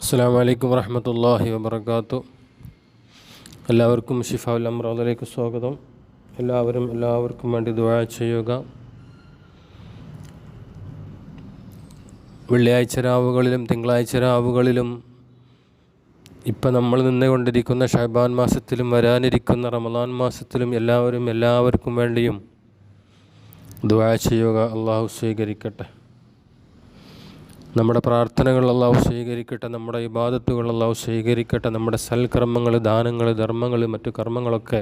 അസ്സലാമു അലൈക്കും വറഹ്മത്തുള്ളാഹി വബറകാതുഹു. എല്ലാവർക്കും ശിഫാഉൽ അംറാദിലേക്ക് സ്വാഗതം. എല്ലാവർക്കും വേണ്ടി ദുആ ചെയ്യുക. വെള്ളിയാഴ്ച രാവുകളിലും തിങ്കളാഴ്ച രാവുകളിലും ഇപ്പം നമ്മൾ നിന്നുകൊണ്ടിരിക്കുന്ന ഷഅബാൻ മാസത്തിലും വരാനിരിക്കുന്ന റമളാൻ മാസത്തിലും എല്ലാവർക്കും വേണ്ടിയും ദുആ ചെയ്യുക. അള്ളാഹു സ്വീകരിക്കട്ടെ. നമ്മുടെ പ്രാർത്ഥനകൾ അള്ളാഹു സ്വീകരിക്കട്ടെ. നമ്മുടെ ഇബാദത്തുകൾ അള്ളാഹു സ്വീകരിക്കട്ടെ. നമ്മുടെ സൽക്കർമ്മങ്ങൾ, ദാനങ്ങൾ, ധർമ്മങ്ങൾ, മറ്റു കർമ്മങ്ങളൊക്കെ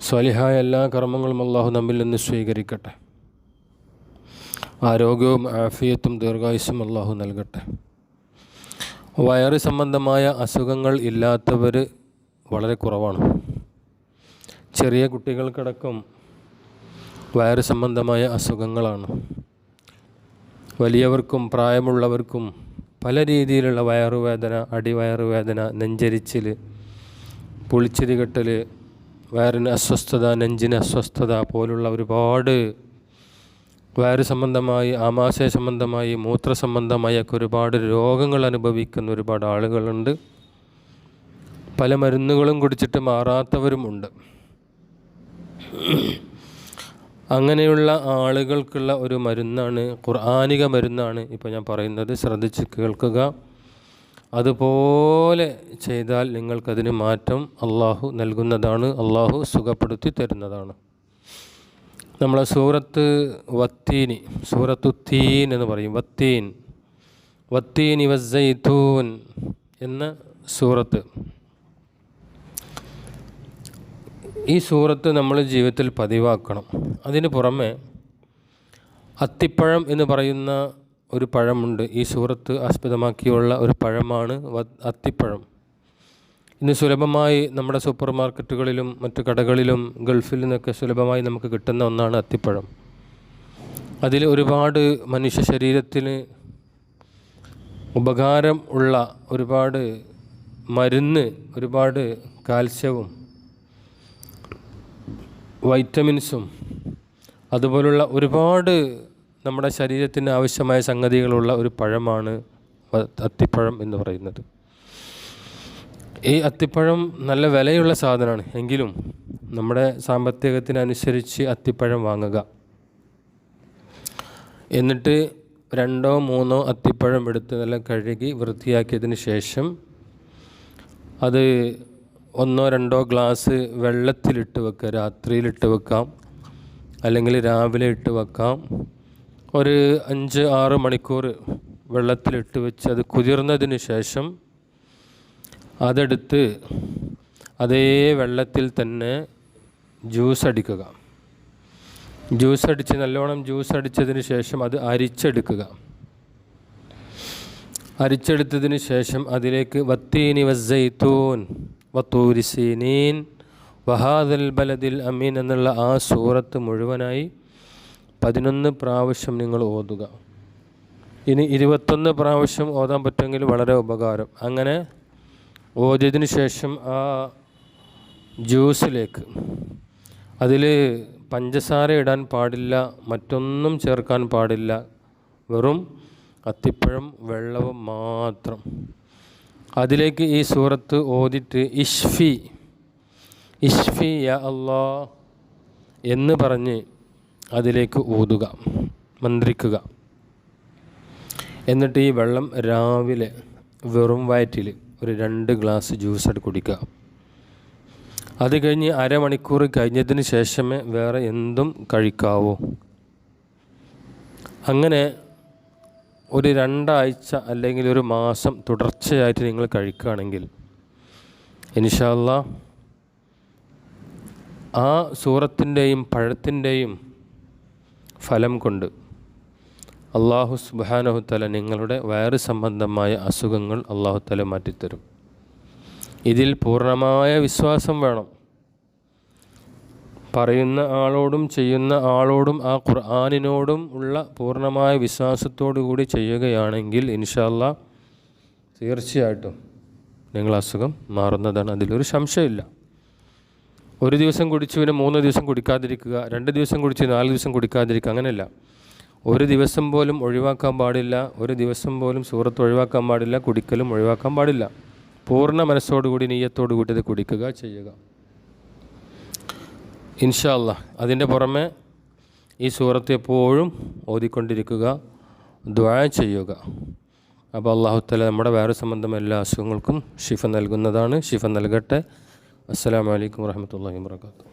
സ്വാലിഹായ എല്ലാ കർമ്മങ്ങളും അള്ളാഹു നമ്മിൽ നിന്ന് സ്വീകരിക്കട്ടെ. ആരോഗ്യവും ആഫിയത്തും ദീർഘായുസ്സും അള്ളാഹു നൽകട്ടെ. വയറ് സംബന്ധമായ അസുഖങ്ങൾ ഇല്ലാത്തവർ വളരെ കുറവാണ്. ചെറിയ കുട്ടികൾക്കടക്കം വയറ് സംബന്ധമായ അസുഖങ്ങളാണ്. വലിയവർക്കും പ്രായമുള്ളവർക്കും പല രീതിയിലുള്ള വയറുവേദന, അടിവയറുവേദന, നെഞ്ചരിച്ചിൽ, പുളിച്ചിരികെട്ടൽ, വയറിന് അസ്വസ്ഥത, നെഞ്ചിന് അസ്വസ്ഥത പോലുള്ള ഒരുപാട് വയറ് സംബന്ധമായി, ആമാശയ സംബന്ധമായി, മൂത്ര സംബന്ധമായി ഒക്കെ ഒരുപാട് രോഗങ്ങൾ അനുഭവിക്കുന്ന ഒരുപാട് ആളുകളുണ്ട്. പല മരുന്നുകളും കുടിച്ചിട്ട് മാറാത്തവരുമുണ്ട്. അങ്ങനെയുള്ള ആളുകൾക്കുള്ള ഒരു മരുന്നാണ്, ഖുർആനിക മരുന്നാണ് ഇപ്പോൾ ഞാൻ പറയുന്നത്. ശ്രദ്ധിച്ച് കേൾക്കുക. അതുപോലെ ചെയ്താൽ നിങ്ങൾക്കതിന് മാറ്റം അള്ളാഹു നൽകുന്നതാണ്. അള്ളാഹു സുഖപ്പെടുത്തി തരുന്നതാണ്. നമ്മളെ സൂറത്ത് വത്തീനി, സൂറത്തു തീൻ എന്ന് പറയും. വത്തീനി വസ്സൈതൂൻ എന്ന സൂറത്ത്. ഈ സൂറത്ത് നമ്മൾ ജീവിതത്തിൽ പതിവാക്കണം. അതിന് പുറമെ അത്തിപ്പഴം എന്ന് പറയുന്ന ഒരു പഴമുണ്ട്. ഈ സൂറത്ത് ആസ്പദമാക്കിയുള്ള ഒരു പഴമാണ് അത്തിപ്പഴം. ഇന്ന് സുലഭമായി നമ്മുടെ സൂപ്പർ മാർക്കറ്റുകളിലും മറ്റു കടകളിലും ഗൾഫിൽ നിന്നൊക്കെ സുലഭമായി നമുക്ക് കിട്ടുന്ന ഒന്നാണ് അത്തിപ്പഴം. അതിൽ ഒരുപാട് മനുഷ്യ ശരീരത്തിന് ഉപകാരം ഉള്ള ഒരുപാട് മരുന്ന്, ഒരുപാട് കാൽസ്യവും വൈറ്റമിൻസും അതുപോലുള്ള ഒരുപാട് നമ്മുടെ ശരീരത്തിന് ആവശ്യമായ സംഗതികളുള്ള ഒരു പഴമാണ് അത്തിപ്പഴം എന്ന് പറയുന്നത്. ഈ അത്തിപ്പഴം നല്ല വിലയുള്ള സാധനമാണ്. എങ്കിലും നമ്മുടെ സാമ്പത്തികത്തിനനുസരിച്ച് അത്തിപ്പഴം വാങ്ങുക. എന്നിട്ട് 2-3 അത്തിപ്പഴം എടുത്ത് നല്ല കഴുകി വൃത്തിയാക്കിയതിന് ശേഷം അത് 1-2 ഗ്ലാസ് വെള്ളത്തിലിട്ട് വെക്കുക. രാത്രിയിലിട്ട് വെക്കാം, അല്ലെങ്കിൽ രാവിലെ ഇട്ട് വെക്കാം. ഒരു 5-6 മണിക്കൂർ വെള്ളത്തിലിട്ട് വെച്ച് അത് കുതിർന്നതിന് ശേഷം അതെടുത്ത് അതേ വെള്ളത്തിൽ തന്നെ ജ്യൂസ് അടിക്കുക. നല്ലോണം ജ്യൂസ് അടിച്ചതിന് ശേഷം അത് അരിച്ചെടുക്കുക. അരിച്ചെടുത്തതിന് ശേഷം അതിലേക്ക് വത്തീനി വസ്സൈതൂൻ വത്തൂരി സീനീൻ വഹാദൽ ബലദിൽ അമീൻ എന്നുള്ള ആ സൂറത്ത് മുഴുവനായി 11 പ്രാവശ്യം നിങ്ങൾ ഓതുക. ഇനി 21 പ്രാവശ്യം ഓതാൻ പറ്റുമെങ്കിൽ വളരെ ഉപകാരം. അങ്ങനെ ഓതിയതിന് ശേഷം ആ ജ്യൂസിലേക്ക് അതിൽ പഞ്ചസാര ഇടാൻ പാടില്ല, മറ്റൊന്നും ചേർക്കാൻ പാടില്ല. വെറും അത്തിപ്പഴം വെള്ളവും മാത്രം. അതിലേക്ക് ഈ സൂറത്ത് ഓതിട്ട് ഇഷ്ഫി യാ അല്ലാ എന്ന് പറഞ്ഞ് അതിലേക്ക് ഊതുക, മന്ത്രിക്കുക. എന്നിട്ട് ഈ വെള്ളം രാവിലെ വെറും വയറ്റിൽ ഒരു 2 ഗ്ലാസ് ജ്യൂസ് കുടിക്കുക. അത് കഴിഞ്ഞ് അരമണിക്കൂർ കഴിഞ്ഞതിന് ശേഷമേ വേറെ എന്തും കഴിക്കാവൂ. അങ്ങനെ ഒരു 2 ആഴ്ച അല്ലെങ്കിൽ ഒരു മാസം തുടർച്ചയായിട്ട് നിങ്ങൾ കഴിക്കുകയാണെങ്കിൽ ഇൻഷാ അല്ലാഹ് ആ സൂറത്തിൻ്റെയും പഴത്തിൻ്റെയും ഫലം കൊണ്ട് അള്ളാഹു സുബ്ഹാനഹു തആല നിങ്ങളുടെ വയറ് സംബന്ധമായ അസുഖങ്ങൾ അള്ളാഹു തആല മാറ്റിത്തരും. ഇതിൽ പൂർണ്ണമായ വിശ്വാസം വേണം. പറയുന്ന ആളോടും ചെയ്യുന്ന ആളോടും ആ ഖുർആനിനോടും ഉള്ള പൂർണ്ണമായ വിശ്വാസത്തോടു കൂടി ചെയ്യുകയാണെങ്കിൽ ഇൻഷാ അല്ലാഹ് തീർച്ചയായിട്ടും നിങ്ങൾ അസുഖം മാറുന്നതാണ്. അതിലൊരു സംശയമില്ല. ഒരു ദിവസം കുടിച്ചു പിന്നെ 3 ദിവസം കുടിക്കാതിരിക്കുക, 2 ദിവസം കുടിച്ച് 4 ദിവസം കുടിക്കാതിരിക്കുക, അങ്ങനെയല്ല. ഒരു ദിവസം പോലും ഒഴിവാക്കാൻ പാടില്ല, ഒരു ദിവസം പോലും സൂറത്ത് ഒഴിവാക്കാൻ പാടില്ല, കുടിക്കലും ഒഴിവാക്കാൻ പാടില്ല. പൂർണ്ണ മനസ്സോടുകൂടി നീയത്തോടു കൂടി ഇത് കുടിക്കുക ചെയ്യുക ഇൻഷാ അല്ലാഹ്. അതിൻ്റെ പുറമെ ഈ സൂറത്ത് എപ്പോഴും ഓതിക്കൊണ്ടിരിക്കുക, ദുആ ചെയ്യുക. അപ്പോൾ അല്ലാഹു തആല നമ്മുടെ വയറു സംബന്ധമായ എല്ലാ അസുഖങ്ങൾക്കും ശിഫ നൽകുന്നതാണ്. ശിഫ നൽകട്ടെ. അസ്സലാമു അലൈക്കും വറഹ്മത്തുള്ളാഹി വബറകാതുഹു.